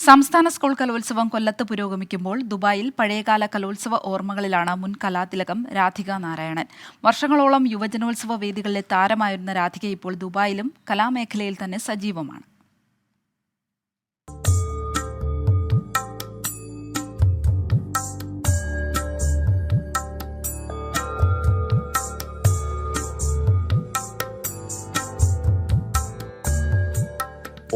സംസ്ഥാന സ്കൂൾ കലോത്സവം കൊല്ലത്ത് പുരോഗമിക്കുമ്പോൾ ദുബായിൽ പഴയകാല കലോത്സവ ഓർമ്മകളിലാണ് മുൻ കലാതിലകം രാധിക നാരായണൻ. വർഷങ്ങളോളം യുവജനോത്സവ വേദികളിലെ താരമായിരുന്ന രാധിക ഇപ്പോൾ ദുബായിലും കലാമേഖലയിൽ തന്നെ സജീവമാണ്.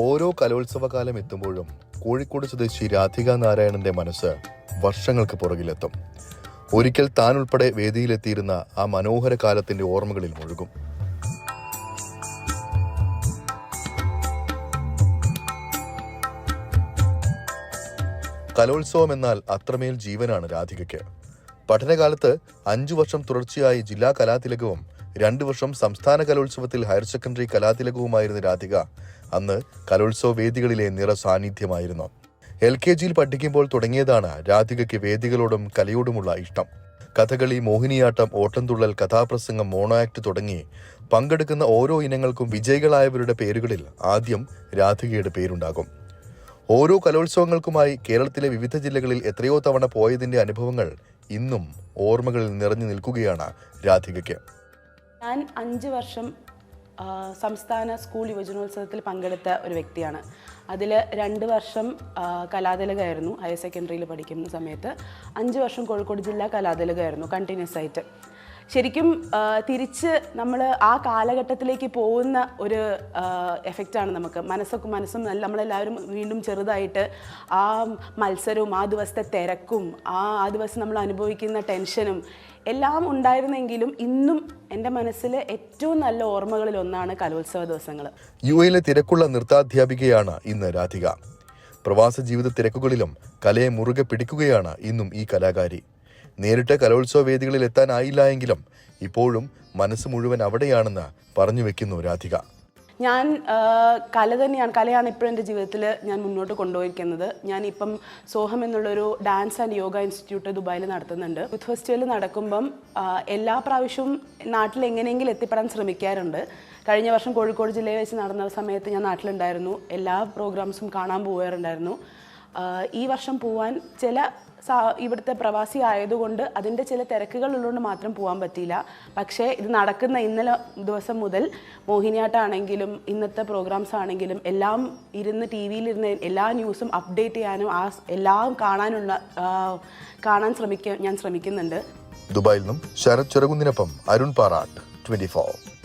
ഓരോ കലോത്സവകാലം എത്തുമ്പോഴും കോഴിക്കോട് സ്വദേശി രാധിക നാരായണന്റെ മനസ്സ് വർഷങ്ങൾക്ക് പുറകിലെത്തും. ഒരിക്കൽ താൻ ഉൾപ്പെടെ വേദിയിലെത്തിയിരുന്ന ആ മനോഹര കാലത്തിന്റെ ഓർമ്മകളിൽ മുഴുകും. കലോത്സവം എന്നാൽ അത്രമേൽ ജീവനാണ് രാധികയ്ക്ക്. പഠനകാലത്ത് 5 വർഷം തുടർച്ചയായി ജില്ലാ കലാതിലകവും 2 വർഷം സംസ്ഥാന കലോത്സവത്തിൽ ഹയർ സെക്കൻഡറി കലാതിലകവുമായിരുന്ന രാധിക അന്ന് കലോത്സവ വേദികളിലെ നിറ സാന്നിധ്യമായിരുന്നു. LKGയിൽ പഠിക്കുമ്പോൾ തുടങ്ങിയതാണ് രാധികയ്ക്ക് വേദികളോടും കലയോടുമുള്ള ഇഷ്ടം. കഥകളി, മോഹിനിയാട്ടം, ഓട്ടംതുള്ളൽ, കഥാപ്രസംഗം, മോണോ ആക്ട് തുടങ്ങി പങ്കെടുക്കുന്ന ഓരോ ഇനങ്ങൾക്കും വിജയികളായവരുടെ പേരുകളിൽ ആദ്യം രാധികയുടെ പേരുണ്ടാകും. ഓരോ കലോത്സവങ്ങൾക്കുമായി കേരളത്തിലെ വിവിധ ജില്ലകളിൽ എത്രയോ തവണ പോയതിന്റെ അനുഭവങ്ങൾ ഇന്നും ഓർമ്മകളിൽ നിറഞ്ഞു നിൽക്കുകയാണ് രാധികയ്ക്ക്. ഞാൻ 5 വർഷം സംസ്ഥാന സ്കൂൾ യുവജനോത്സവത്തിൽ പങ്കെടുത്ത ഒരു വ്യക്തിയാണ്. അതിൽ 2 വർഷം കലാതിലകമായിരുന്നു ഹയർ സെക്കൻഡറിയിൽ പഠിക്കുന്ന സമയത്ത്. 5 വർഷം കോഴിക്കോട് ജില്ലാ കലാതിലകമായിരുന്നു കണ്ടിന്യൂസ് ആയിട്ട്. ശരിക്കും തിരിച്ച് നമ്മൾ ആ കാലഘട്ടത്തിലേക്ക് പോകുന്ന ഒരു എഫക്റ്റാണ് നമുക്ക്. മനസ്സും നമ്മളെല്ലാവരും വീണ്ടും ചെറുതായിട്ട് ആ മത്സരവും ആ ദിവസത്തെ തിരക്കും ആ ദിവസം നമ്മൾ അനുഭവിക്കുന്ന ടെൻഷനും എല്ലാം ഉണ്ടായിരുന്നെങ്കിലും ഇന്നും എൻ്റെ മനസ്സിൽ ഏറ്റവും നല്ല ഓർമ്മകളിൽ ഒന്നാണ് കലോത്സവ ദിവസങ്ങൾ. UAE തിരക്കുള്ള നൃത്താധ്യാപികയാണ് ഇന്ന് രാധിക. പ്രവാസ ജീവിത തിരക്കുകളിലും കലയെ മുറുകെ പിടിക്കുകയാണ് ഇന്നും ഈ കലാകാരി. നേരിട്ട് കലോത്സവ വേദികളിൽ എത്താനായില്ല എങ്കിലും ഇപ്പോഴും മനസ്സ് മുഴുവൻ അവിടെയാണെന്ന് പറഞ്ഞു വെക്കുന്നു രാധിക. ഞാൻ കലയാണ് ഇപ്പോഴും എൻ്റെ ജീവിതത്തിൽ ഞാൻ മുന്നോട്ട് കൊണ്ടുപോയിരിക്കുന്നത്. ഞാനിപ്പം സോഹം എന്നുള്ളൊരു ഡാൻസ് ആൻഡ് യോഗ ഇൻസ്റ്റിറ്റ്യൂട്ട് ദുബായിൽ നടത്തുന്നുണ്ട്. യൂത്ത് ഫെസ്റ്റിവൽ നടക്കുമ്പം എല്ലാ പ്രാവശ്യവും നാട്ടിൽ എങ്ങനെയെങ്കിലും എത്തിപ്പെടാൻ ശ്രമിക്കാറുണ്ട്. കഴിഞ്ഞ വർഷം കോഴിക്കോട് ജില്ലയിൽ വെച്ച് നടന്ന സമയത്ത് ഞാൻ നാട്ടിലുണ്ടായിരുന്നു. എല്ലാ പ്രോഗ്രാംസും കാണാൻ പോകാറുണ്ടായിരുന്നു. ഈ വർഷം പോവാൻ ഇവിടുത്തെ പ്രവാസി ആയതുകൊണ്ട് അതിൻ്റെ ചില തിരക്കുകൾ ഉള്ളതുകൊണ്ട് മാത്രം പോകാൻ പറ്റിയില്ല. പക്ഷേ ഇത് നടക്കുന്ന ഇന്നലെ ദിവസം മുതൽ മോഹിനിയാട്ടമാണെങ്കിലും ഇന്നത്തെ പ്രോഗ്രാംസ് ആണെങ്കിലും എല്ലാം ഇരുന്ന് TV-യിലിരുന്ന് എല്ലാ ന്യൂസും അപ്ഡേറ്റ് ചെയ്യാനും എല്ലാം ഞാൻ ശ്രമിക്കുന്നുണ്ട്. ദുബായിൽ നിന്നും ശരത് ചെറുകുന്നിനൊപ്പം അരുൺ പാറാട്ട്, 24.